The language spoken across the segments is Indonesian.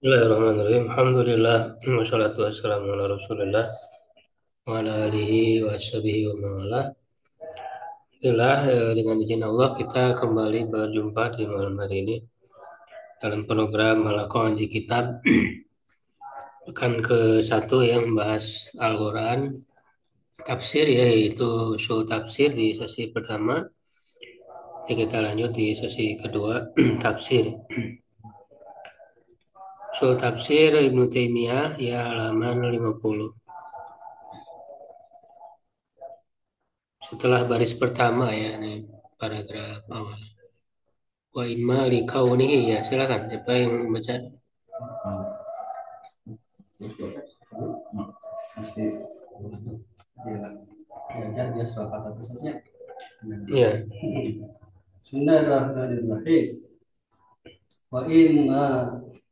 Bismillahirrahmanirrahim. Alhamdulillah. Wassalatu wassalamu ala Rasulillah wa ala alihi wa sahbihi wa man wala. Alhamdulillah, dengan izin Allah kita kembali berjumpa di malam hari ini dalam program Halaqah Ngaji Kitab pekan ke-1 yang membahas Al-Quran tafsir, yaitu usul tafsir di sesi pertama. Nanti kita lanjut di sesi kedua tafsir. Usul tafsir Ibnu Taimiyah ya halaman 50. Setelah baris pertama ya, ini paragraf awal. Wa imma li kaunihi, ya silakan siapa yang membaca. Masih diajar dia soal kata tersebutnya. Ya. Bismillahirrahmanirrahim. Wa imma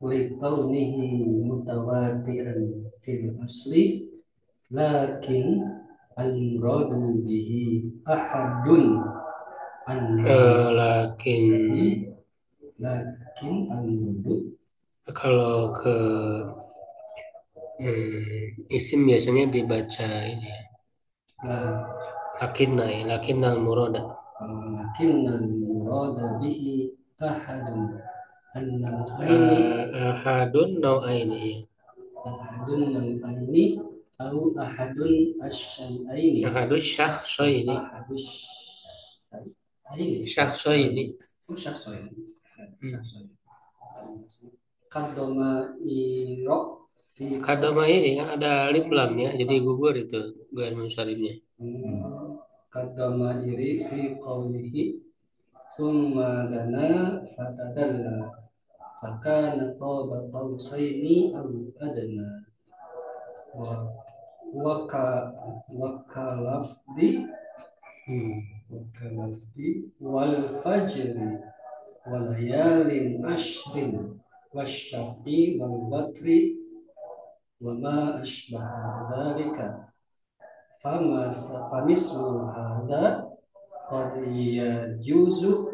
li kaunihi mutawatiran fil asli lakin al-muradu bihi ahadun an Lakin lakin al-muradu kalau ke isim biasanya dibaca ini ya. Lakin al murada. lakin al-muradu bihi ahadun an-naw'aini Ahadun nau'aini ya. ahadun nau'aini atau ahadun asyai'aini Ahadus syakhsaini. ahadus Syakhsaini. syakhsaini kadoma iro fi Kadama ini kan ada alif lam ya, jadi gugur itu gair munsharifnya. kadoma iri fi qawlihi summa dana fatadalla fakana qaba qausaini aw adna wa waka wakalafdi Hmm. wakalafdi wal fajri walayalin ashrin wasyafi wal batri wama ashbaha dhalika famislu hadha qad yajuzu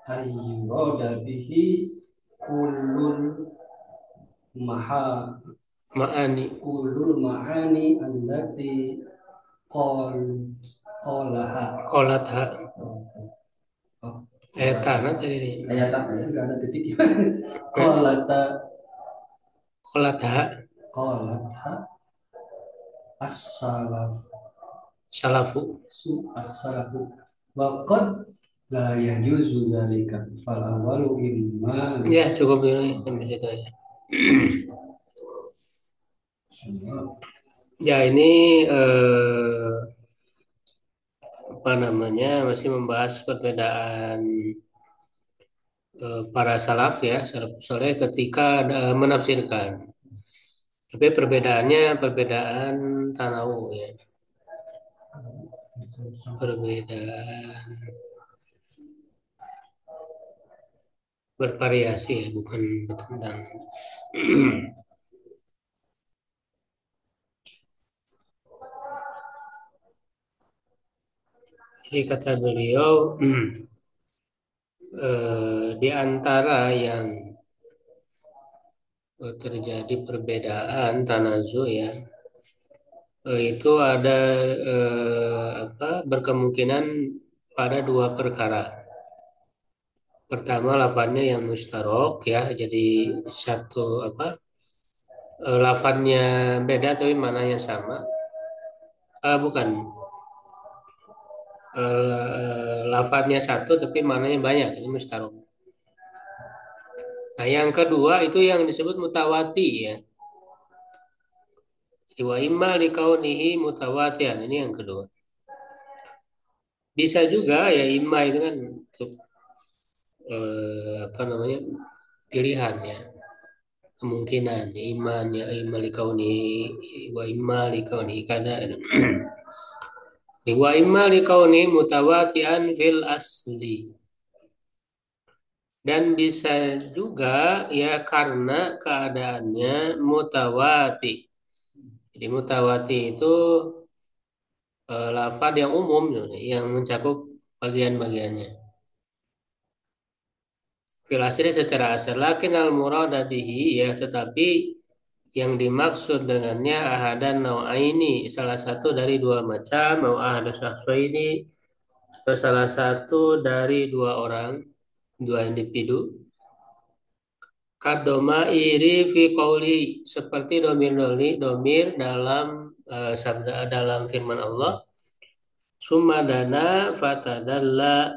an yurada bihi kullul maha Ma'ani. kullul ma'ani allati qal qalaha Qolatha. Tanah tadi ini. ayat apa ya enggak ada titik qalata Qolatha. qalatha as-salaf Salafu. as-salafu wa qad la yajuzu dzalika fal awwalu imma Ya cukup ini sampai situ aja. Ya ini apa namanya, masih membahas perbedaan para salaf ya, salaf soleh ketika menafsirkan. Tapi perbedaannya perbedaan tanawu ya, perbedaan bervariasi ya, bukan bertentangan. Jadi kata beliau, di antara yang terjadi perbedaan tanazu ya, itu ada berkemungkinan pada dua perkara. Pertama lafadznya yang mustarok ya, jadi satu lafadznya beda tapi maknanya sama. Bukan, lafadznya satu tapi maknanya banyak, ini mustarok. Nah yang kedua itu yang disebut mutawati ya. Jadi wa imma likaunihi mutawatian, ini yang kedua. Bisa juga ya imma itu kan untuk pilihan ya, kemungkinan iman ya, imma likauni wa imma likauni kada. Wa imma likauni mutawatian fil asli, dan bisa juga ya karena keadaannya mutawati. Jadi mutawati itu lafaz yang umum yang mencakup bagian-bagiannya. Fil asri secara asal lakin al murada bihi ya, tetapi yang dimaksud dengannya ahadan nau'aini, salah satu dari dua macam, mau ahadu syakhsaini atau salah satu dari dua orang, dua individu. Kadoma iri fi qauli, seperti domir doli domir dalam sabda dalam firman Allah, sumadana fatadalla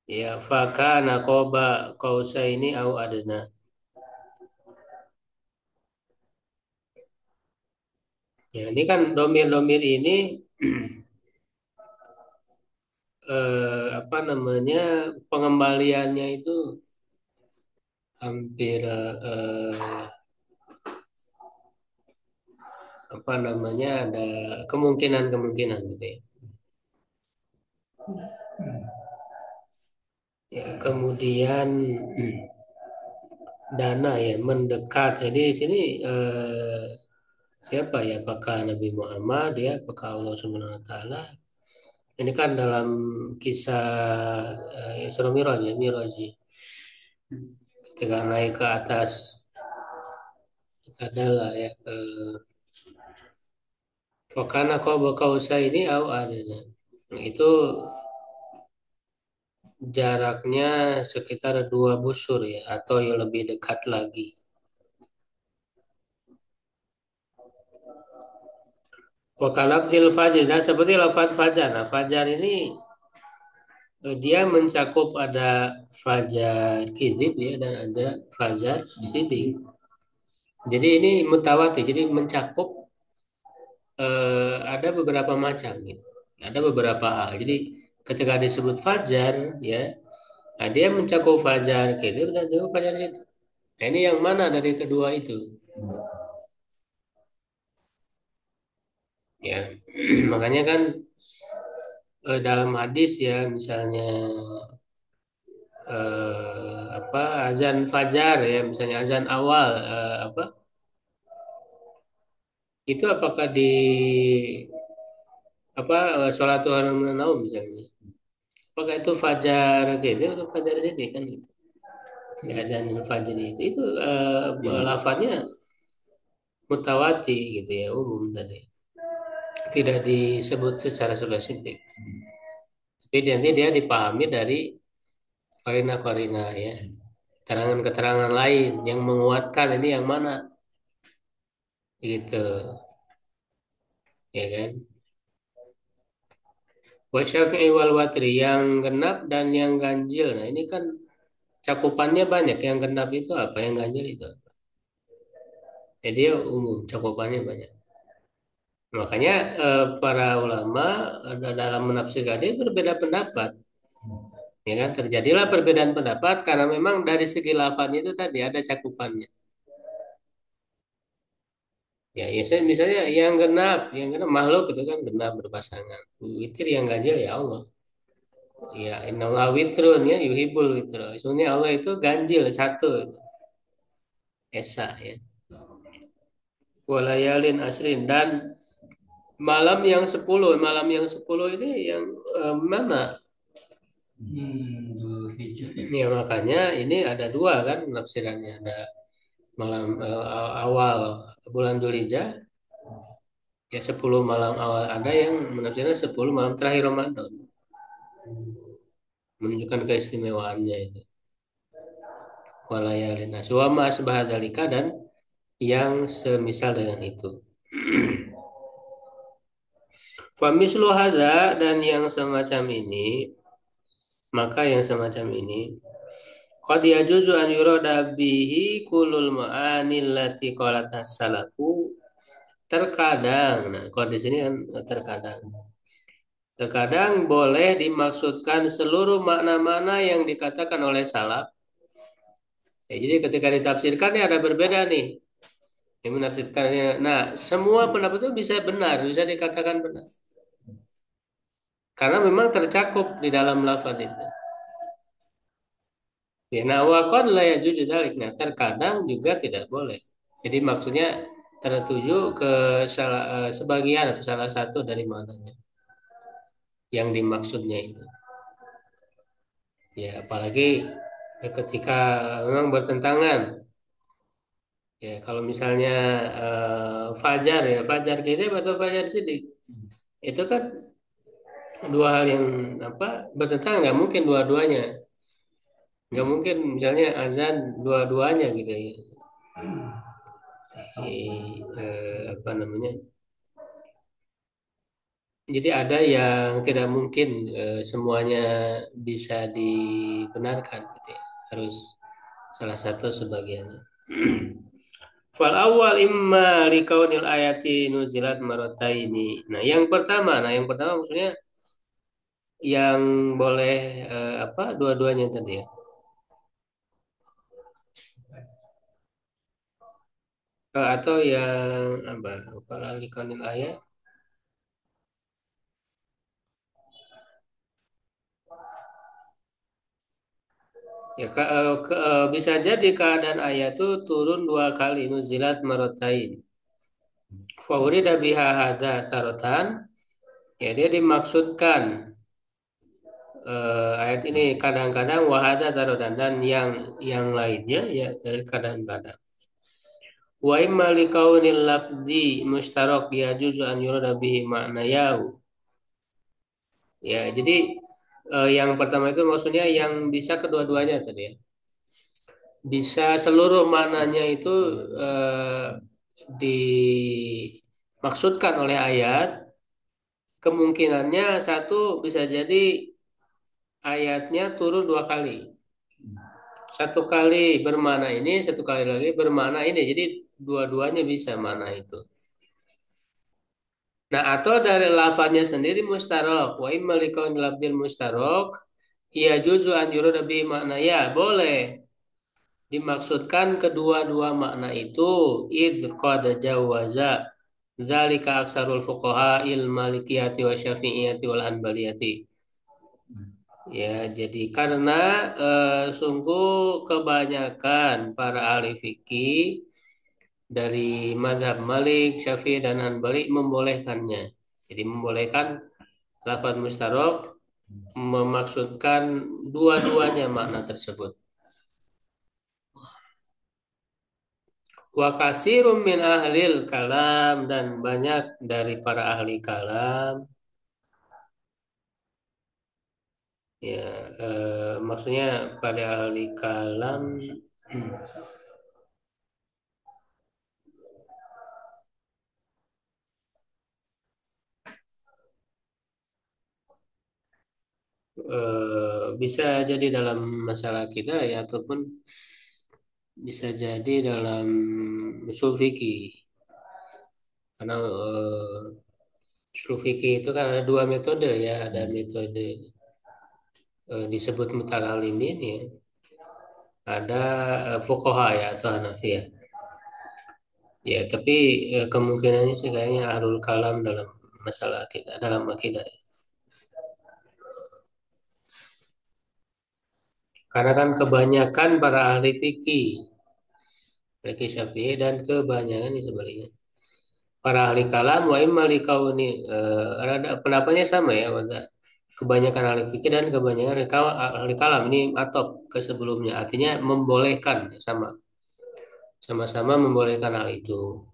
ya fakana qoba qausaini au adna. Ya, ini kan domir-domir ini apa namanya, pengembaliannya itu hampir apa namanya, ada kemungkinan-kemungkinan gitu ya. Ya, kemudian dana ya mendekat. Jadi di sini siapa ya? Apakah Nabi Muhammad ya? Apakah Allah Subhanahu Wa Taala? Ini kan dalam kisah Isra Miraj ya, Miraj ya. Ketika naik ke atas adalah ya wakana qaba qausaini au adna. Nah, itu jaraknya sekitar dua busur ya, atau yang lebih dekat lagi. Wakalabdil fajr, nah seperti lafaz fajar. Nah, fajar ini dia mencakup ada fajar kizib ya, dan ada fajar sidik. Jadi ini mutawatir, jadi mencakup ada beberapa macam gitu. Ada beberapa hal. Jadi ketika disebut fajar ya, nah dia mencakup fajar kizib dan juga fajar sidik. Nah, ini yang mana dari kedua itu? Ya, makanya kan dalam hadis ya, misalnya apa azan fajar ya, misalnya azan awal apa itu, apakah di apa sholat orang naum misalnya, apakah itu fajar gitu atau fajar jadi kan itu ya, azan fajar itu lafadznya mutawati gitu ya, umum tadi, tidak disebut secara spesifik, tapi nanti dia dipahami dari korina-korina ya, keterangan-keterangan lain yang menguatkan ini yang mana gitu ya kan. Wa syafi'i wal watri, yang genap dan yang ganjil. Nah, ini kan cakupannya banyak. Yang genap itu apa? Yang ganjil itu apa? Jadi dia umum, cakupannya banyak. Makanya para ulama dalam menafsirkan ini berbeda pendapat. Ya kan? Terjadilah perbedaan pendapat karena memang dari segi lafadznya itu tadi ada cakupannya. Ya, ya misalnya yang genap makhluk itu kan genap berpasangan. Witir yang ganjil ya Allah. Ya, innallaha witrun ya, yuhibbul witro. Sebenarnya Allah itu ganjil satu, esa ya. Walayalin asrin, dan malam yang 10 ini yang mana? Ya makanya ini ada dua kan penafsirannya, ada malam awal bulan Dzulhijjah ya, 10 malam awal, ada yang menafsirkan 10 malam terakhir Ramadan, menunjukkan keistimewaannya itu. Walayalin asrin wa ma asbaha dzalika, dan yang semisal dengan itu. Famislu hadza, dan yang semacam ini, maka yang semacam ini qad yajuzu an yurada bihi kulul ma'anil lati qalat as-salafu. Terkadang, nah kalau di sini kan terkadang. Terkadang boleh dimaksudkan seluruh makna-makna yang dikatakan oleh salaf. Ya, jadi ketika ditafsirkan ya ada berbeda nih. Yang menafsirkannya. Nah, semua pendapat itu bisa benar, bisa dikatakan benar. Karena memang tercakup di dalam lafaz itu. Ya, nah waqad la yajuzu dzalik. Nah, terkadang juga tidak boleh. Jadi maksudnya tertuju ke sebagian atau salah satu dari maknanya yang dimaksudnya itu. Ya, apalagi Ya, ketika memang bertentangan. Ya, kalau misalnya fajar ya, fajar kita atau fajar sidik, itu kan dua hal yang apa bertentangan, nggak mungkin dua-duanya, nggak mungkin misalnya azan dua-duanya gitu ya. Apa namanya? Jadi ada yang tidak mungkin semuanya bisa dibenarkan gitu ya. Harus salah satu sebagiannya. Fal awal imma likaunil ayati nuzilat marataini. Nah yang pertama maksudnya yang boleh apa dua-duanya tadi ya. Atau yang apa likaunil ayat ya bisa jadi keadaan ayat itu turun dua kali nuzilat maratain. Faurida biha hada tarotan ya dia dimaksudkan ayat ini kadang-kadang wahada tarotan dan yang lainnya ya kadang-kadang. Wa imma likaunil lafzi mustarok ya juzu an yurada bihi ma'nayahu. Ya, jadi yang pertama itu maksudnya yang bisa kedua-duanya tadi ya. Bisa seluruh maknanya itu dimaksudkan oleh ayat. Kemungkinannya satu bisa jadi ayatnya turun dua kali. Satu kali bermakna ini, satu kali lagi bermakna ini. Jadi dua-duanya bisa makna itu. Nah, atau dari lafadznya sendiri mustarok. Wa imma likaun labdil mustarok. Ya juzu an yurada bi makna ya. Boleh. Dimaksudkan kedua-dua makna itu. Id qad jawaza. Dzalika aksarul fuqaha il malikiyati wa syafi'iyati wal hanbaliyati. Ya, jadi karena sungguh kebanyakan para ahli fikih dari mazhab Malik, Syafi'i dan Hanbali membolehkannya. Jadi membolehkan lafaz mustarok memaksudkan dua-duanya makna tersebut. Wa kasirum min ahlil kalam dan banyak dari para ahli kalam ya maksudnya pada ahli kalam bisa jadi dalam masalah kita ya ataupun bisa jadi dalam usul fikih karena usul fikih itu kan ada dua metode ya ada metode disebut mutakalimin ya ada fuqaha ya atau Hanafiyah ya tapi kemungkinannya sih kayaknya ahlul kalam dalam masalah kita dalam akidah ya. Karena kan kebanyakan para ahli fikih fikih Syafi'i dan kebanyakan di sebaliknya para ahli kalam wa imma likauni ada pendapatnya sama ya Wanda. Kebanyakan ahli fikih dan kebanyakan ahli kalam ini atop ke sebelumnya artinya membolehkan sama sama-sama membolehkan hal itu.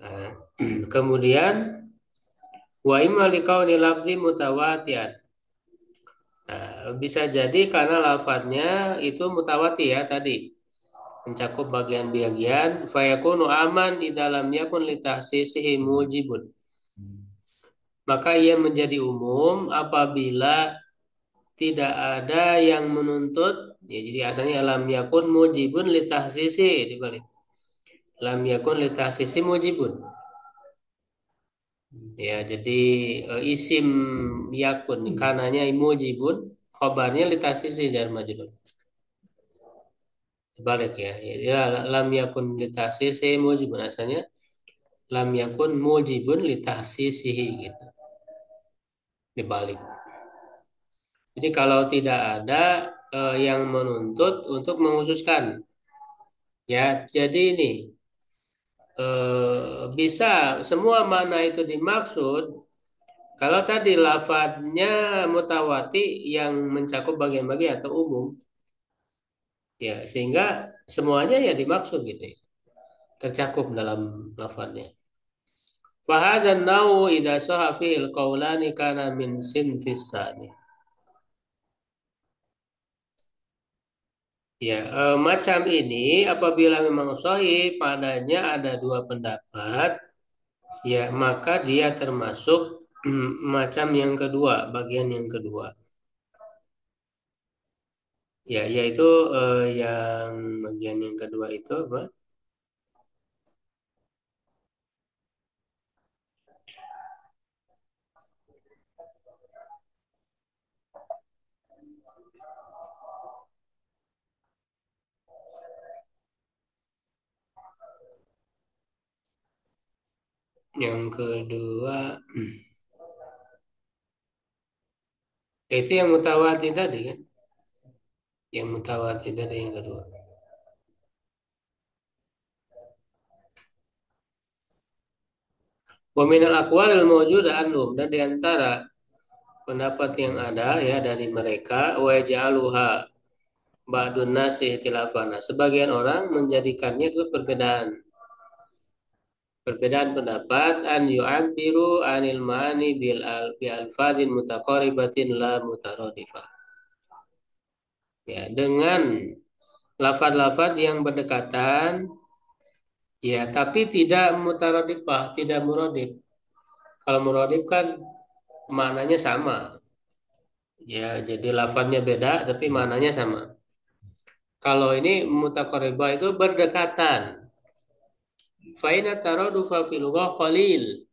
Nah, kemudian wa imma likauni lafzi mutawatian. Nah, bisa jadi karena lafadznya itu mutawati ya tadi mencakup bagian-bagian fayakunu aman di dalamnya pun litahsisihi mujibun. Maka ia menjadi umum apabila tidak ada yang menuntut ya jadi asalnya lam yakun mujibun litahsisi dibalik lam yakun litahsisi mujibun ya jadi isim yakun kananya mujibun khobarnya litahsisi jar majrur dibalik ya lam yakun litahsisi mujibun asalnya lam yakun mujibun litahsisihi gitu dibalik jadi kalau tidak ada yang menuntut untuk menghususkan ya jadi ini bisa semua makna itu dimaksud kalau tadi lafadznya mutawati yang mencakup bagian-bagian atau umum Ya, sehingga semuanya ya dimaksud gitu ya, tercakup dalam lafadznya. Fahadan nau idza sahha fi'il qaulani kana min sinfis sani. Ya, macam ini apabila memang sahih padanya ada dua pendapat, ya maka dia termasuk macam yang kedua, bagian yang kedua. Ya, yaitu yang bagian yang kedua itu apa? Yang kedua itu yang mutawatir tadi kan? Yang mutawatir tadi yang kedua. Wa minal aqwalil mawjudah anhum, dan di antara pendapat yang ada ya dari mereka, wa ja'aluha ba'dun nasi ikhtilafana. Sebagian orang menjadikannya itu perbedaan. Perbedaan pendapat an yu'abbiru anil ma'ani bi alfadin mutaqaribatin la mutaradifah. Ya, dengan lafaz-lafaz yang berdekatan ya, tapi tidak mutaradifah, tidak muradif. Kalau muradif kan maknanya sama. Ya, jadi lafaznya beda tapi maknanya sama. Kalau ini mutaqaribah itu berdekatan. Faina taradufa fil lughah qalil.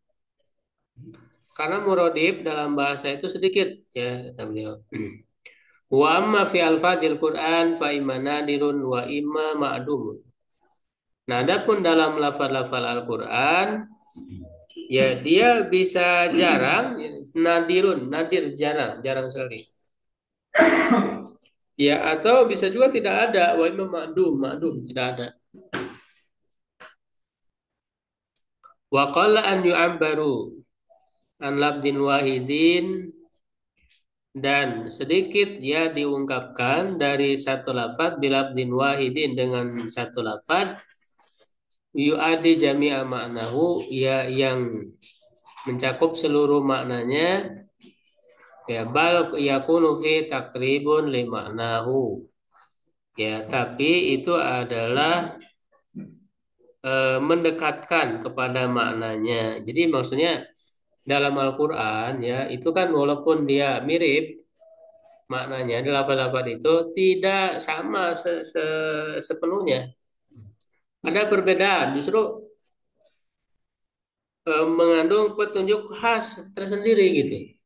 Karena muradif dalam bahasa itu sedikit ya kata beliau. Wa amma fi alfadil Quran fa imma nadirun wa imma ma'dum. Nah, adapun dalam lafal-lafal Al-Quran ya dia bisa jarang, ya, nadirun, nadir jarang, jarang sekali. Ya, atau bisa juga tidak ada, wa imma ma'dum, ma'dum tidak ada. Wa qalla an yu'abbaru an labdin wahidin, dan sedikit dia diungkapkan dari satu lafaz bilabdin wahidin dengan satu lafaz yu'adi jami'a maknahu, ya yang mencakup seluruh maknanya, ya bal yakunu fi takribun li maknahu, ya tapi itu adalah mendekatkan kepada maknanya. Jadi maksudnya dalam Al-Quran ya itu kan walaupun dia mirip maknanya, lafaz-lafaz itu tidak sama sepenuhnya. Ada perbedaan, justru mengandung petunjuk khas tersendiri gitu.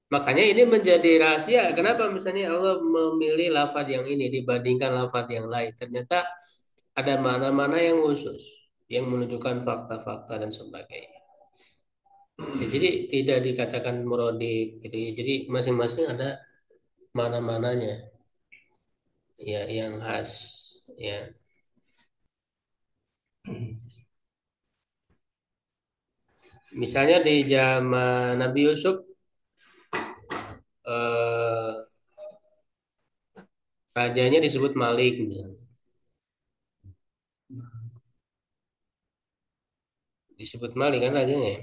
Makanya ini menjadi rahasia. Kenapa misalnya Allah memilih lafaz yang ini dibandingkan lafaz yang lain? Ternyata ada mana-mana yang khusus, yang menunjukkan fakta-fakta dan sebagainya. Ya, jadi tidak dikatakan muradif gitu ya. Jadi masing-masing ada mana-mananya ya yang khas ya. Misalnya di zaman Nabi Yusuf eh, rajanya disebut Malik misalnya. Disebut Malik kan rajanya ya?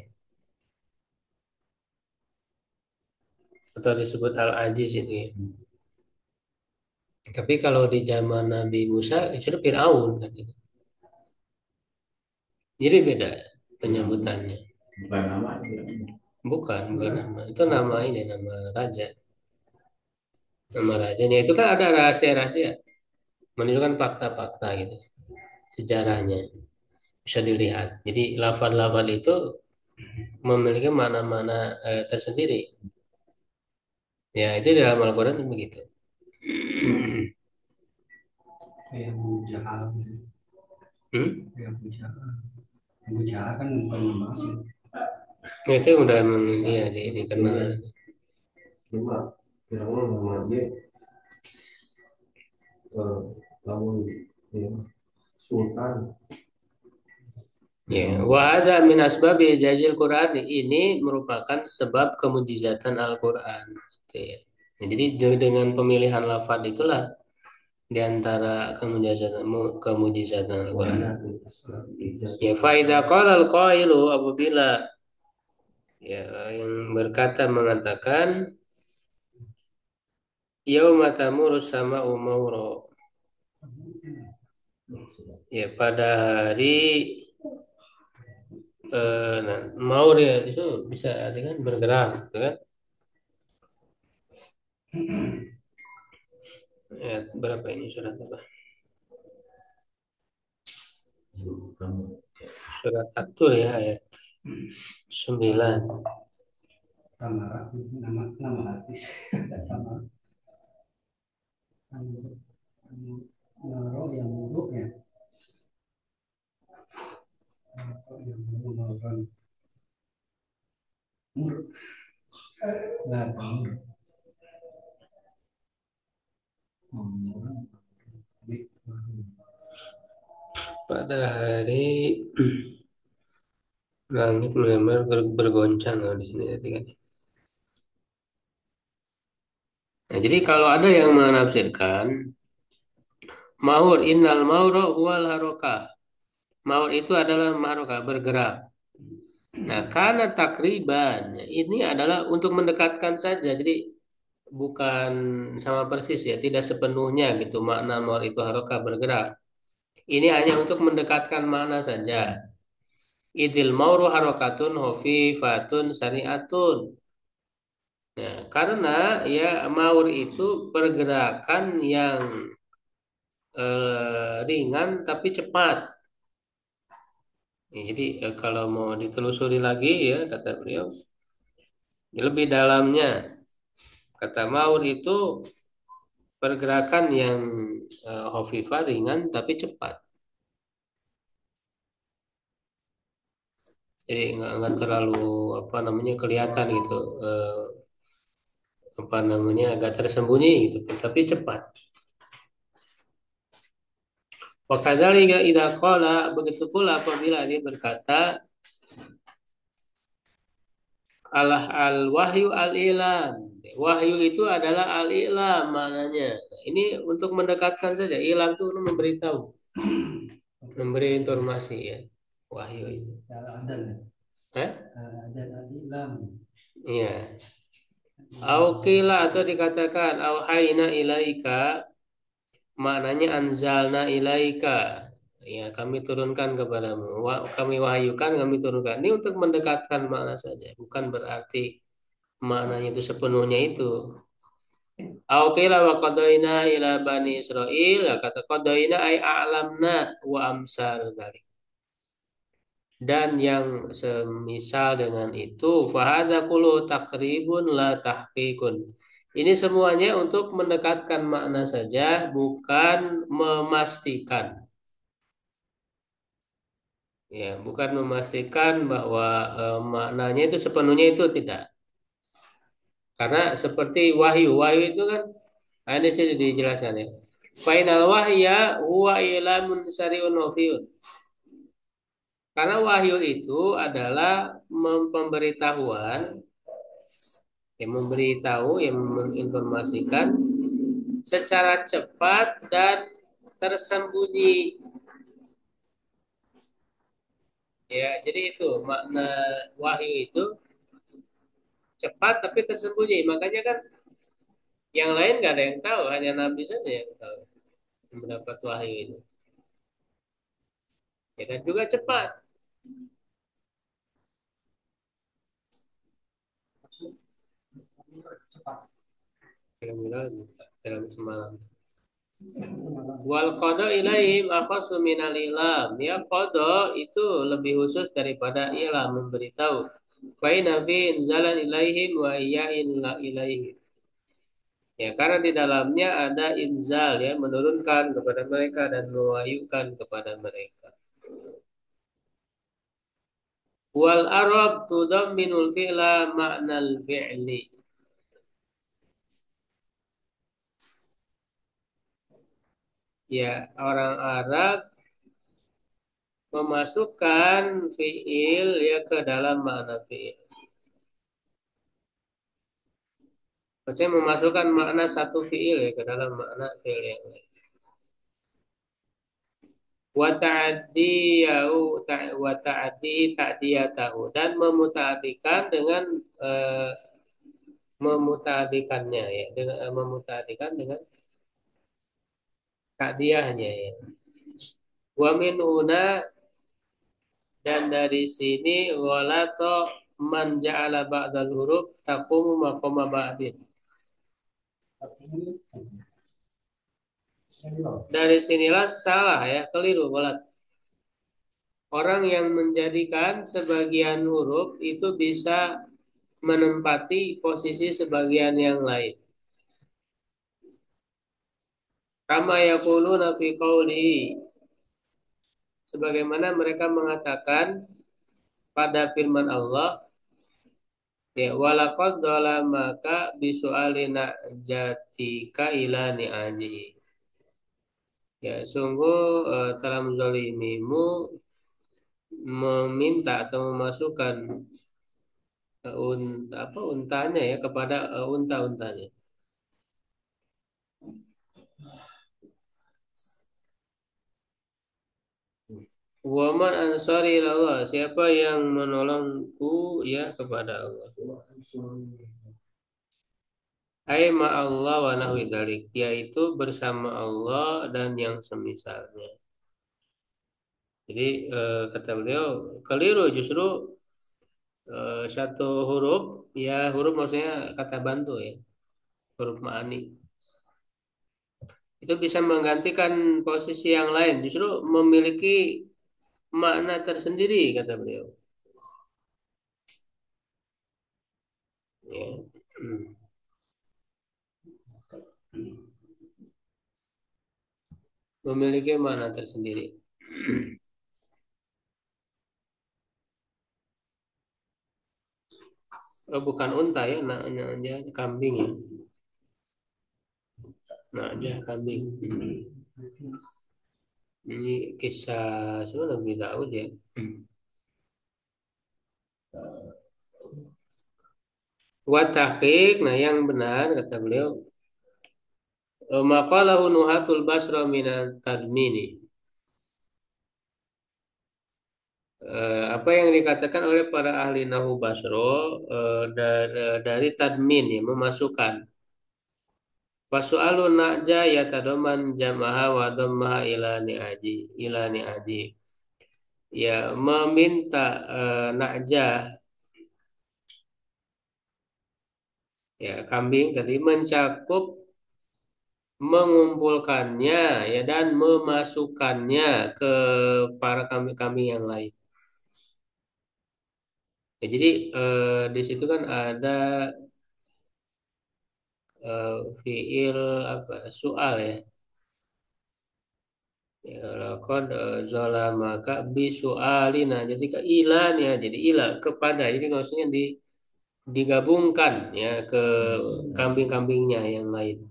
Atau disebut Al-Aziz itu ya. Tapi kalau di zaman Nabi Musa itu Fir'aun kan gitu. Jadi beda penyebutannya. Bukan nama Bukan nama. Itu nama ini, nama raja. Nama rajanya itu kan ada rahasia-rahasia, menunjukkan fakta-fakta gitu, sejarahnya bisa dilihat. Jadi lafal-lafal itu memiliki mana-mana tersendiri. Ya itu di dalam Al-Quran itu begitu. kayak bujal, Hmm? kayak bujal. Bujal kan bukan nama asli. Nah, itu udah ya, dikenal. Cuma Fir'aun nama dia lamun ya, Sultan. Ya, wa ada min asbab ijazil Quran, ini merupakan sebab kemujizatan Al-Quran. Gitu ya. Nah, jadi dengan pemilihan lafaz itulah di antara kemujizatan Al-Quran. Ya, faida qala al-qailu, apabila ya yang berkata mengatakan yauma tamurus sama'u mauro, ya pada hari nah, maur ya itu bisa artikan bergerak gitu kan. Ya, berapa ini surat apa? Surat At-Tur ya, ayat 9. Tamara, nama artis. Tamara, Naro yang buruk ya. Naro yang buruk orang mur, nggak mur, Pada hari langit benar-benar bergoncang di sini ya, kan. Nah, jadi kalau ada yang menafsirkan maur innal mauro huwal haroka. Maur itu adalah haroka, bergerak. Nah, karena takriban ini adalah untuk mendekatkan saja. Jadi bukan sama persis ya, tidak sepenuhnya gitu makna maur itu haroka, bergerak. Ini hanya untuk mendekatkan makna saja. Idil mauru harokatun hofifatun syariatun. Nah, karena ya maur itu pergerakan yang ringan tapi cepat. Ya, jadi kalau mau ditelusuri lagi ya kata beliau, ya lebih dalamnya kata maur itu pergerakan yang hafifah ringan tapi cepat. Jadi nggak terlalu apa namanya kelihatan gitu, apa namanya agak tersembunyi gitu, tapi cepat. Wakadzalika idza qala, begitu pula apabila dia berkata Allah al wahyu al ilam. Wahyu itu adalah al ilam maknanya. Nah, ini untuk mendekatkan saja. Ilam itu memberitahu, memberi informasi ya. Wahyu itu. ada ya. Hah? Ada lam. Iya. Aukila atau dikatakan auhayna ilaika, maknanya anzalna ilaika. Ya, kami turunkan kepadamu. Kami wahyukan, kami turunkan. Ini untuk mendekatkan makna saja, bukan berarti maknanya itu sepenuhnya itu. Aukila wa qadaina ila bani Israel, ya, kata qadaina ay a'lamna wa amsal dzalik. Dan yang semisal dengan itu fahada kullu takribun la tahqiqun. Ini semuanya untuk mendekatkan makna saja, bukan memastikan. Ya, bukan memastikan bahwa maknanya itu sepenuhnya itu tidak. Karena seperti wahyu, wahyu itu kan ini sih dijelaskan ya. Fainal wahya huwa ilamun syari'un wafiyun. Karena wahyu itu adalah pemberitahuan, yang memberitahu, yang menginformasikan secara cepat dan tersembunyi. Ya, jadi itu makna wahyu itu cepat tapi tersembunyi. Makanya kan yang lain nggak ada yang tahu, hanya Nabi saja yang tahu yang mendapat wahyu itu. Ya, dan juga cepat. Dalam semalam. Wal qada ilaihim akhasu minal ilam. Ya, qada itu lebih khusus daripada ilam, memberitahu. Fa inna fi inzalan ilaihim wa iyyain la ilaihim. Ya, karena di dalamnya ada inzal ya, menurunkan kepada mereka dan mewahyukan kepada mereka. Wal arab tudamminul fi'la ma'nal fi'li. Ya, orang Arab memasukkan fi'il ya ke dalam makna fi'il. Maksudnya memasukkan makna satu fi'il ya ke dalam makna fi'il yang lain. wa ta'diyahu wa ta'diyatahu dan memutaatikan dengan eh, memutaatikannya ya dengan memutaatikan dengan ta'diyahnya ya. Wa min una dan dari sini walato man ja'ala ba'dal huruf taqumu maqama ba'din. Dari sinilah salah ya, keliru walat. Orang yang menjadikan sebagian huruf itu bisa menempati posisi sebagian yang lain. Kama yaquluna fi qawlihi sebagaimana mereka mengatakan pada firman Allah ya walaqad dzalamaka bisu'alina jatika ila ni'aji. Ya sungguh telah menzalimimu meminta atau memasukkan untanya ya kepada unta-untanya. Waman ansari Allah, siapa yang menolongku ya kepada Allah. Ai Allah wa nahwi dzalik, yaitu bersama Allah dan yang semisalnya. Jadi kata beliau keliru justru satu huruf ya huruf maksudnya kata bantu ya huruf ma'ani itu bisa menggantikan posisi yang lain justru memiliki makna tersendiri kata beliau ya. Memiliki makna tersendiri. Oh, bukan unta ya, nah aja kambing ya. Nah aja kambing. Ini kisah sebenarnya lebih Daud ya. Wa tahqiq, nah yang benar kata beliau, maqalahu nuhatul basra minat tadmini. Apa yang dikatakan oleh para ahli nahu basro dari tadmin ya memasukkan. Wasu'alu na'ja yatadoman jamaha wa dhammaha ila ni'aji. Ya meminta na'ja ya kambing tadi mencakup mengumpulkannya ya dan memasukkannya ke para kambing-kambing yang lain. Ya, jadi di situ kan ada fiil apa soal ya. Ya lakon zalamaka bisualina. Jadi ke ilan ya. Jadi ila kepada. Jadi maksudnya digabungkan ya ke kambing-kambingnya yang lain.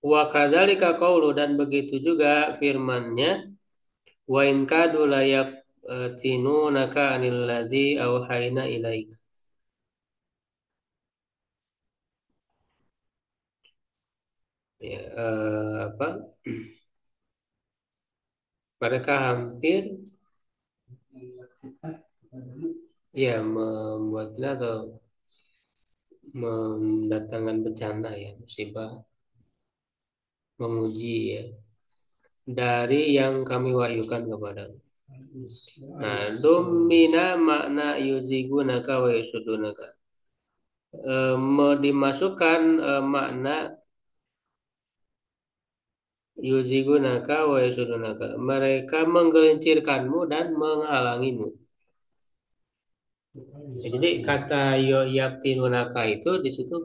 Wa kadzalika qaulu dan begitu juga firman-Nya wa in kadu layak tinunaka anil ladzi auhayna ilaik. Ya, apa? Mereka hampir ya membuatnya atau mendatangkan bencana ya musibah menguji ya dari yang kami wahyukan kepada. Nah, domina makna yuzigunaka wa yusudunaka. Dimasukkan makna yuzigunaka wa yusudunaka. Mereka menggelincirkanmu dan menghalangimu. Ya, jadi kata yaktinunaka itu di situ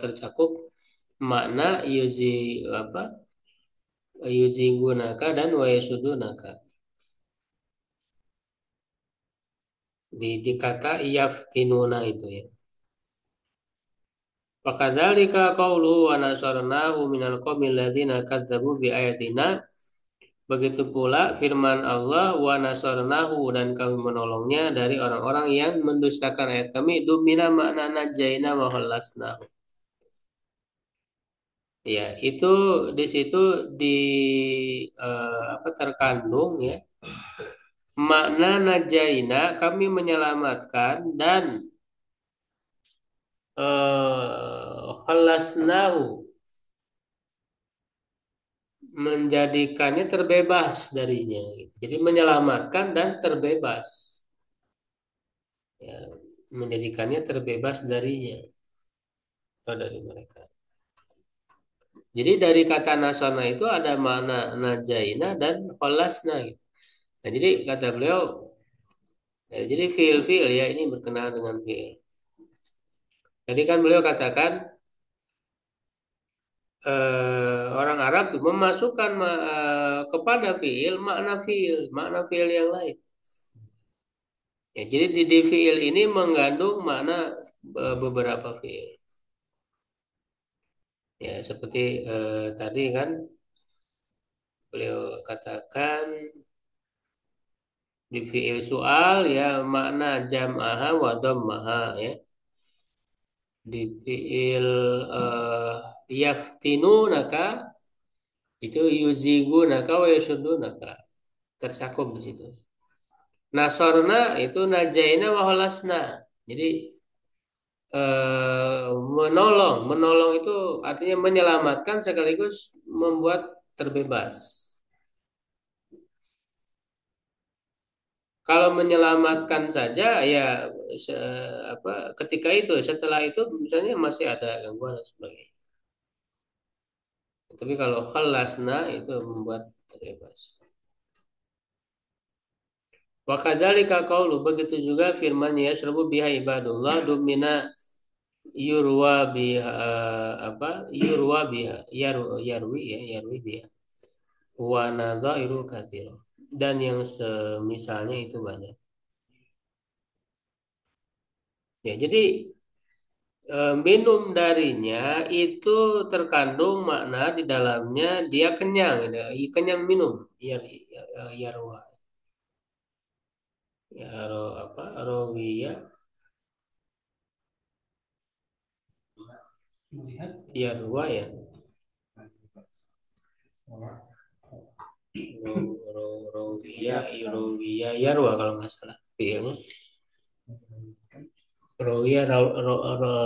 tercakup makna apa yuzigunaka dan wa yusudunaka. Di kata yaftinuna itu ya. Fakadzalika qauluhu wa nasarnahu minal qaumil ladzina kadzdzabu bi ayatina. Begitu pula firman Allah wa nasarnahu dan kami menolongnya dari orang-orang yang mendustakan ayat kami dumina makna najaina wa khallasnahu. Ya, itu di situ di apa terkandung ya makna najaina kami menyelamatkan dan khalasnahu menjadikannya terbebas darinya gitu. Jadi menyelamatkan dan terbebas ya, menjadikannya terbebas darinya atau dari mereka. Jadi dari kata nasona itu ada makna najaina dan khalasna gitu. Nah, jadi kata beliau jadi fiil-fiil ya ini berkenaan dengan fiil. Tadi kan beliau katakan orang Arab tuh memasukkan kepada makna fiil yang lain. Ya, jadi di fiil ini mengandung makna beberapa fiil. Ya, seperti tadi kan beliau katakan di fiil soal ya makna jam'aha wa dhammaha ya. Di fiil yaftinunaka itu yuzigunaka wa yasuddunaka tercakup di situ. Nasorna itu najaina wa holasna. Jadi menolong itu artinya menyelamatkan sekaligus membuat terbebas. Kalau menyelamatkan saja ya se- ketika itu setelah itu misalnya masih ada gangguan dan sebagainya. Tapi kalau khalasna itu membuat terbebas. Wa kadzalika qaulu begitu juga firman ya yasrabu biha ibadullah dumina yurwa biha yurwa biha yarwi biha wa nadhairu katsira dan yang semisalnya itu banyak. Ya, jadi minum darinya itu terkandung makna di dalamnya dia kenyang, ya, kenyang minum. Yarwa, rawiya, Melihat yarwa ya, rawiya, yarwa kalau nggak salah. Fiilnya rawiya,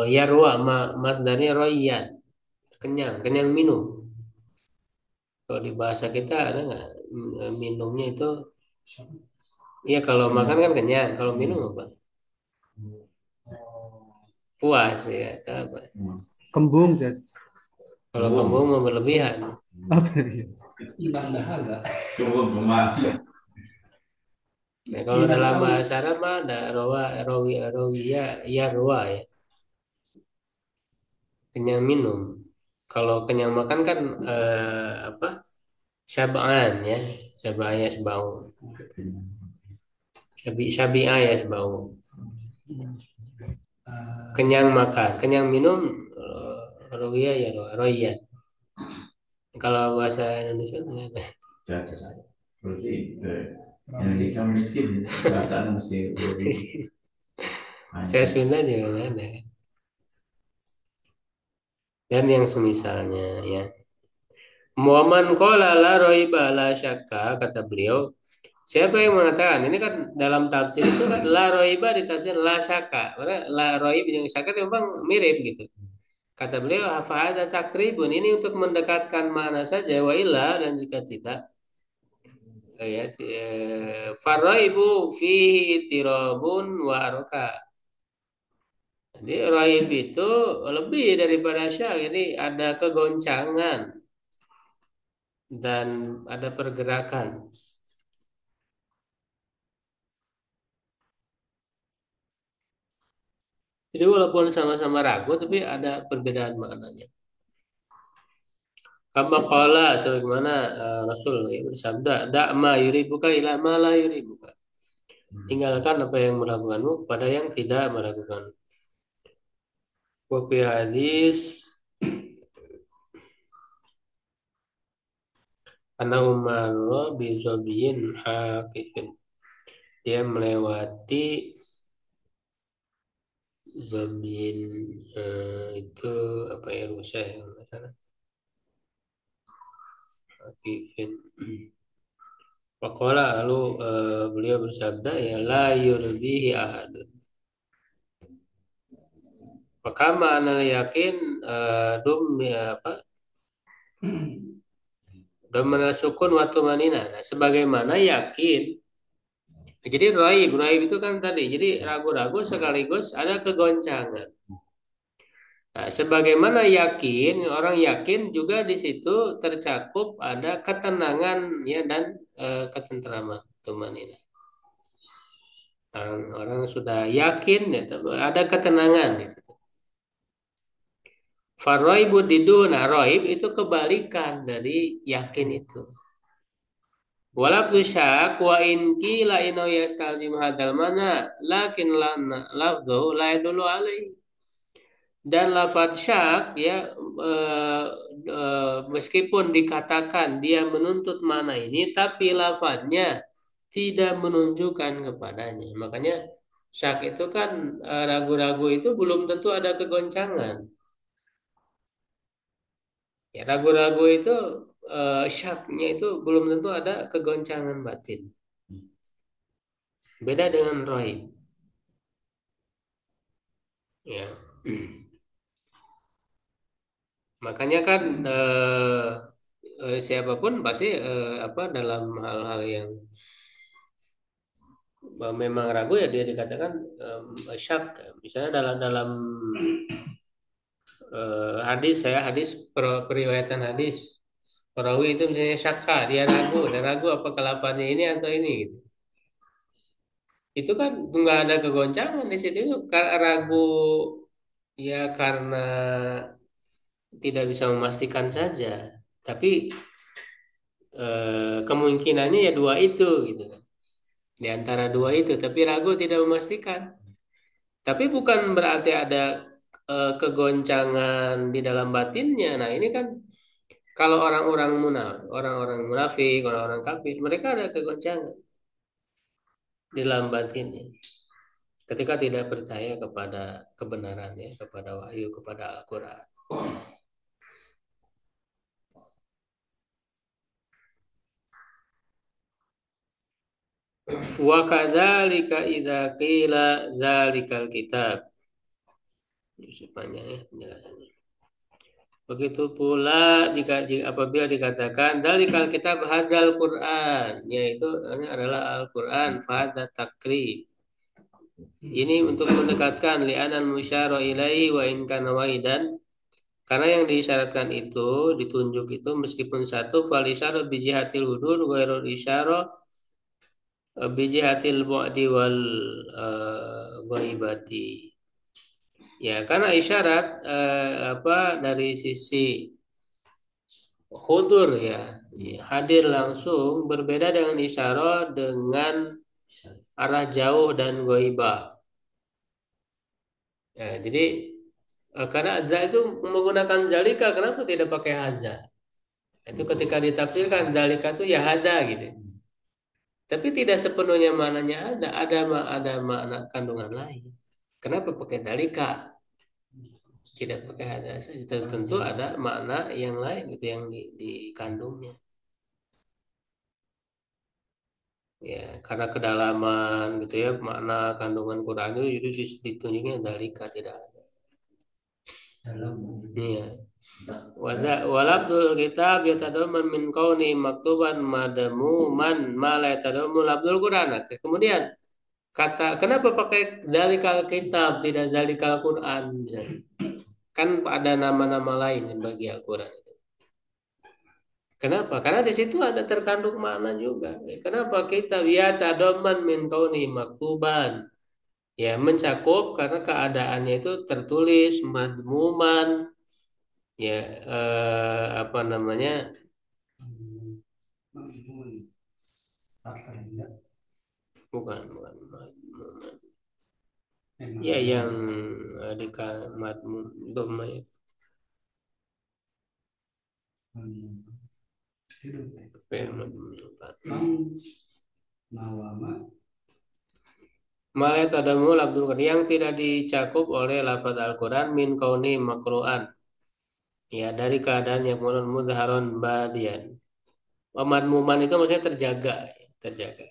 yarwa, masdarnya royan, kenyang, kenyang minum. Kalau di bahasa kita ada nggak minumnya itu? Iya kalau makan kan kenyang, kalau minum apa? Puas ya, atau apa? Kembung kan? Kalau kembung mau berlebihan. Apa ya? hilang dahaga. Nah, kalau Hilang dalam haus. bahasa Arab mah ada rawiya, ya ruwa ya, kenyang minum. Kalau kenyang makan kan apa? Syab'an ya, syab'an ya sebau. Syabi'a ya sebau. Kenyang makan, kenyang minum rawiya ya royan. Kalau bahasa Indonesia ada. Caca. Berarti Indonesia miskin, bahasa mesti lebih Saya lancar. Sunda juga nggak ada. Dan yang semisalnya ya. Muhammad qala la raiba la syakka kata beliau. Siapa yang mengatakan ini kan dalam tafsir itu kan la raiba ditafsir la syakka. Karena la raib yang syakka itu memang mirip gitu. Kata beliau hafada takribun ini untuk mendekatkan mana saja wa illa dan jika tidak ya faraibu fihi tirabun wa arka. Jadi raib itu lebih daripada syak. Jadi ada kegoncangan dan ada pergerakan. Jadi walaupun sama-sama ragu, tapi ada perbedaan maknanya. Kama qala sebagaimana Rasul ya, bersabda, "Da'ma yuribuka ila ma la yuribuka." Tinggalkan apa yang melakukanmu kepada yang tidak melakukan. Wa fi hadis ana Umar bi zabiyin haqiqin. Dia melewati zabin itu apa ya rusa ya nggak salah. khafifin. Faqala lalu beliau bersabda ya la yurbihi ahadun. Fakama anal yakin dum ya apa domana sukun wa tumanina. Nah, sebagaimana yakin. Jadi raib itu kan tadi. Jadi ragu-ragu sekaligus ada kegoncangan. Nah, sebagaimana yakin, orang yakin juga di situ tercakup ada ketenangan ya dan ketentraman tumanina. Orang sudah yakin ya, ada ketenangan di situ. Faraibu diduna raib itu kebalikan dari yakin itu. Walabdu syak wa in qila inna yastalzim hadal mana lakin lafdhu la yadullu alaihi. Dan lafadz syak ya meskipun dikatakan dia menuntut mana ini tapi lafadznya tidak menunjukkan kepadanya. Makanya syak itu kan ragu-ragu itu belum tentu ada kegoncangan. Ya, ragu-ragu itu syaknya itu belum tentu ada kegoncangan batin. Beda dengan raib. Ya. Makanya kan siapapun pasti apa dalam hal-hal yang memang ragu ya dia dikatakan syak. Misalnya dalam hadis periwayatan hadis perawi itu misalnya syakka dia ragu apakah lafadznya ini atau ini gitu. Itu kan nggak ada kegoncangan di situ itu ragu ya karena tidak bisa memastikan saja tapi kemungkinannya ya dua itu gitu kan di antara dua itu tapi ragu tidak memastikan tapi bukan berarti ada kegoncangan di dalam batinnya. Nah ini kan kalau orang-orang munafik, orang-orang kafir, mereka ada kegoncangan di dalam batinnya. Ketika tidak percaya kepada kebenaran ya, kepada wahyu, kepada Al-Quran. Wa kadzalika idza qila dzalikal kitab. Sepanjang ya penjelasannya. Begitu pula apabila dikatakan dalikal kitab hadzal Quran, yaitu ini adalah Al-Quran fahadza takrib. Ini untuk mendekatkan li'anan musyara ilaihi wa in kana waidan. Karena yang disyaratkan itu ditunjuk itu meskipun satu fal isyara bi jihatil hudur ghairul isyara bi jihatil bu'di wal ghaibati. Ya, karena isyarat dari sisi hudur ya, hadir langsung berbeda dengan isyarat dengan arah jauh dan ghaibah. Ya, jadi karena za itu menggunakan zalika, kenapa tidak pakai haza? Itu ketika ditafsirkan zalika itu ya hada gitu. Tapi tidak sepenuhnya maknanya ada makna kandungan lain. Kenapa pakai zalika? Tidak pakai hada saja. Tentu ada makna yang lain itu yang dikandungnya. Ya, karena kedalaman gitu ya, makna kandungan Quran itu jadi ditunjuknya zalika tidak ada. Iya. Walabdul kitab yatadamman min kauni maktuban madmuman ma la yatadammun labdul Quran. Kemudian kenapa pakai zalikal kitab tidak zalikal Quran? Kan ada nama-nama lain bagi Al-Quran itu. Kenapa? Karena di situ ada terkandung makna juga. Kenapa kitab yatadamman min kauni maktuban? Ya, mencakup karena keadaannya itu tertulis madmuman ya apa namanya bukan ya yang di madmum doma ya Malah tadamu Abdul Qadir yang tidak dicakup oleh lafaz Al-Quran min kauni makru'an ya dari keadaan yang mulun mudharon badian Madmuman itu maksudnya terjaga, terjaga.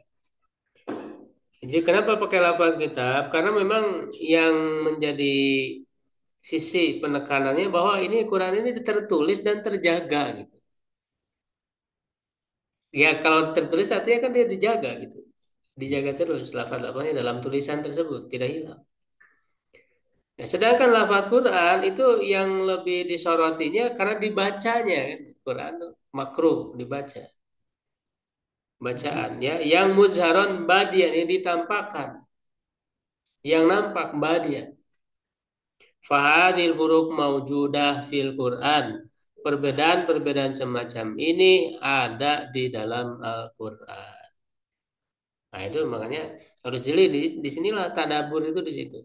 Jadi kenapa pakai lafaz kitab? Karena memang yang menjadi sisi penekanannya bahwa ini Quran ini tertulis dan terjaga gitu. Ya kalau tertulis artinya kan dia dijaga gitu. Dijaga terus lafaz-lafaznya dalam tulisan tersebut tidak hilang. Ya, sedangkan lafaz Quran itu yang lebih disorotinya karena dibacanya kan. Quran tuh makruh dibaca. Bacaan ya yang muzharon badian yang ditampakkan, yang nampak badian. Fahadil huruf maujudah fil Quran. Perbedaan-perbedaan semacam ini ada di dalam Al-Quran. Nah itu makanya harus jeli di sinilah tadabbur itu di situ.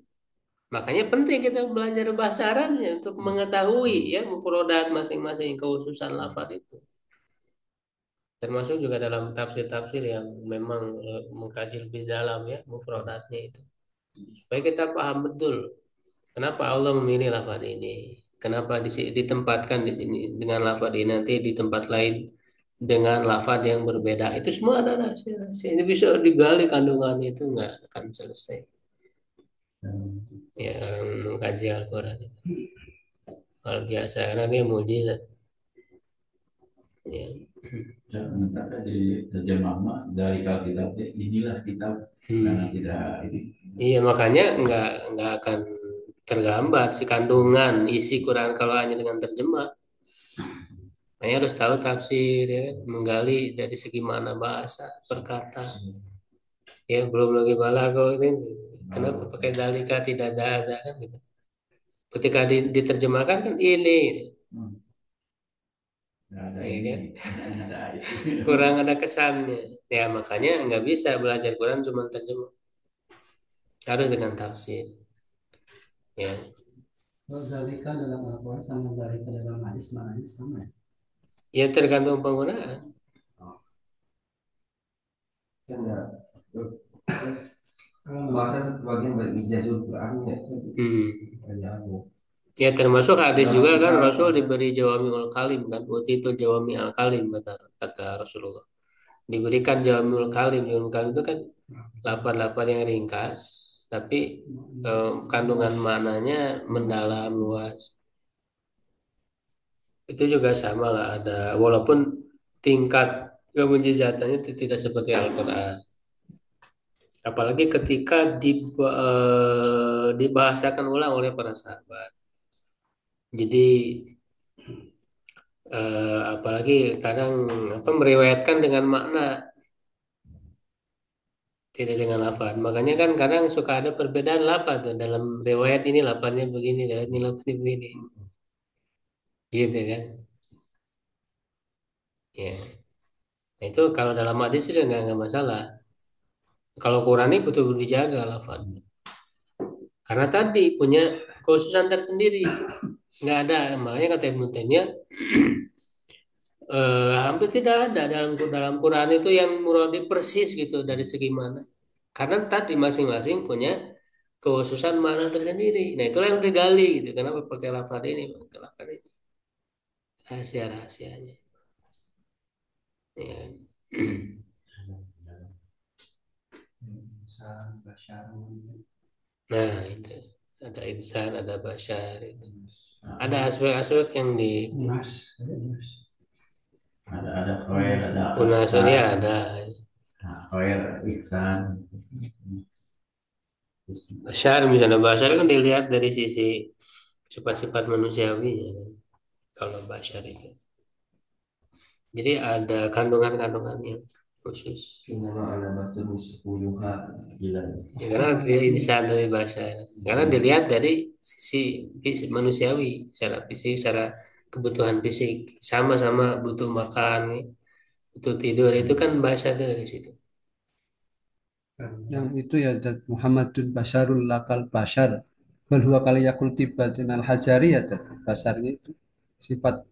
Makanya penting kita belajar bahasa Arabnya untuk mengetahui ya mufradat masing-masing kekhususan lafaz itu. Termasuk juga dalam tafsir-tafsir yang memang mengkaji lebih dalam ya mufradatnya itu. Supaya kita paham betul kenapa Allah memilih lafaz ini. Kenapa ditempatkan di sini dengan lafaz ini nanti di tempat lain dengan lafaz yang berbeda. Itu semua ada rahasia-rahasia. Ini bisa digali kandungannya itu nggak akan selesai. Ya, mengkaji Al-Quran. Luar biasa karena dia mujizat. Ya. Saya mengatakan di terjemah dari kitab inilah kitab karena tidak ini. Iya makanya nggak akan tergambar si kandungan isi Quran kalau hanya dengan terjemah. Makanya harus tahu tafsir ya, menggali dari segi mana bahasa perkata. Ya belum lagi balaghah ini kenapa pakai dalika tidak ada kan gitu. Ketika diterjemahkan kan ini. Ada Ya, ini, kan? ada Kurang ada kesannya. Ya makanya nggak bisa belajar Quran cuma terjemah. Harus dengan tafsir. Ya. Kalau dalika dalam Al-Quran sama dalika dalam hadis maknanya sama ya? Ya tergantung penggunaan. Kan ya, bahasa sebagian berijazah Qurannya Ya termasuk hadis juga kan Rasul diberi jawamiul kalim kan waktu itu jawami al kalim kata Rasulullah diberikan jawamiul kalim. Jawamiul kalim itu kan lapan-lapan yang ringkas tapi kandungan maknanya mendalam luas. Itu juga sama lah ada walaupun tingkat kemujizatannya tidak seperti Al-Quran. Apalagi ketika dibahasakan ulang oleh para sahabat. Jadi apalagi kadang apa meriwayatkan dengan makna tidak dengan lafaz. Makanya kan kadang suka ada perbedaan lafaz tuh. Dalam riwayat ini lafaznya begini, riwayat ini lafaznya begini. Gitu kan. Ya. Nah, itu kalau dalam hadis itu nggak masalah. Kalau Quran ini betul-betul dijaga lafaznya. Karena tadi punya khususan tersendiri. Nggak ada. Makanya kata Ibnu Taimiyah hampir tidak ada dalam Quran itu yang muradi persis gitu dari segi mana. Karena tadi masing-masing punya kekhususan makna tersendiri. Nah itulah yang digali gitu. Kenapa pakai lafaz ini, pakai lafaz ini. Rahasia-rahasianya. Ya. Nah itu ada insan, ada bashar itu. Ada aspek-aspek yang di ada khair, ada unasnya ada. khair, ihsan. Bashar misalnya bashar kan dilihat dari sisi sifat-sifat manusiawi ya kan? Kalau bashar itu. Jadi ada kandungan-kandungan yang khusus. Nama ala bahasa sepuluha gila. Ya, karena dia insan dari bahasa. Karena dilihat dari sisi fisik manusiawi, secara fisik, secara kebutuhan fisik, sama-sama butuh makan, butuh tidur, itu kan bahasa dari situ. Yang itu ya Muhammadun Basharul Lakal Bashar. Bal huwa kali yakul tibatin al hajari ya Basharnya itu sifat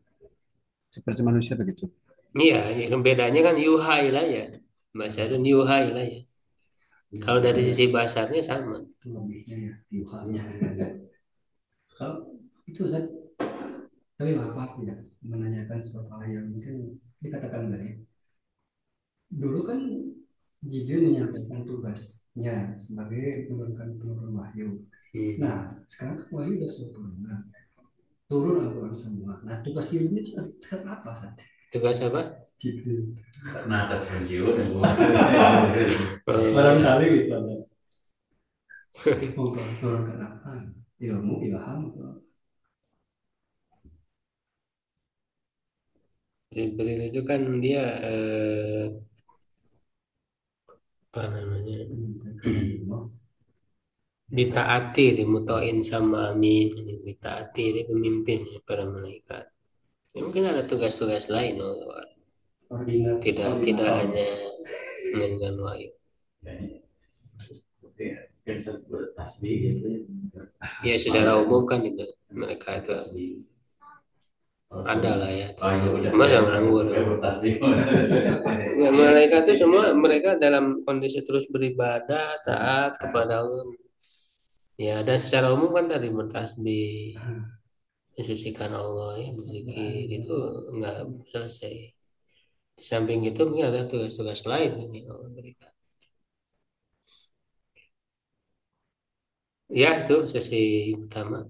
seperti manusia begitu. Iya, yang bedanya kan yuha ilayah, bahasa itu yuha ilayah. Kalau dari sisi bahasanya sama. Lebihnya ya Tuhannya. Kalau itu Ustaz, tapi maaf tidak menanyakan soal hal yang mungkin dikatakan tadi. dulu kan Jibril menyampaikan tugasnya sebagai penurunkan penurun wahyu. Nah, sekarang kan wahyu udah sempurna, turun Al-Quran semua. Nah, tugas Jibril sekarang apa saat? Tugas apa? Jibril. Nah, atas pensiun ya, Bu. Barangkali gitu ada. Turunkan apa? Ilmu, ilham. Jibril itu kan dia apa namanya, ditaati, dimutain sama amin, ditaati di pemimpin para malaikat. Ya, mungkin ada tugas-tugas lain, oh, tidak hanya dengan wahyu. Kan sebut tasbih gitu Ya secara umum kan itu mereka itu ada lah ya. Cuma sama nganggur. Ya, malaikat itu semua mereka dalam kondisi terus beribadah, taat kepada Allah. Ya, dan secara umum kan tadi bertasbih, mensucikan Allah, ya, berzikir itu nggak selesai. Di samping itu mungkin ada tugas-tugas lain yang Allah berikan. Ya, itu sesi pertama.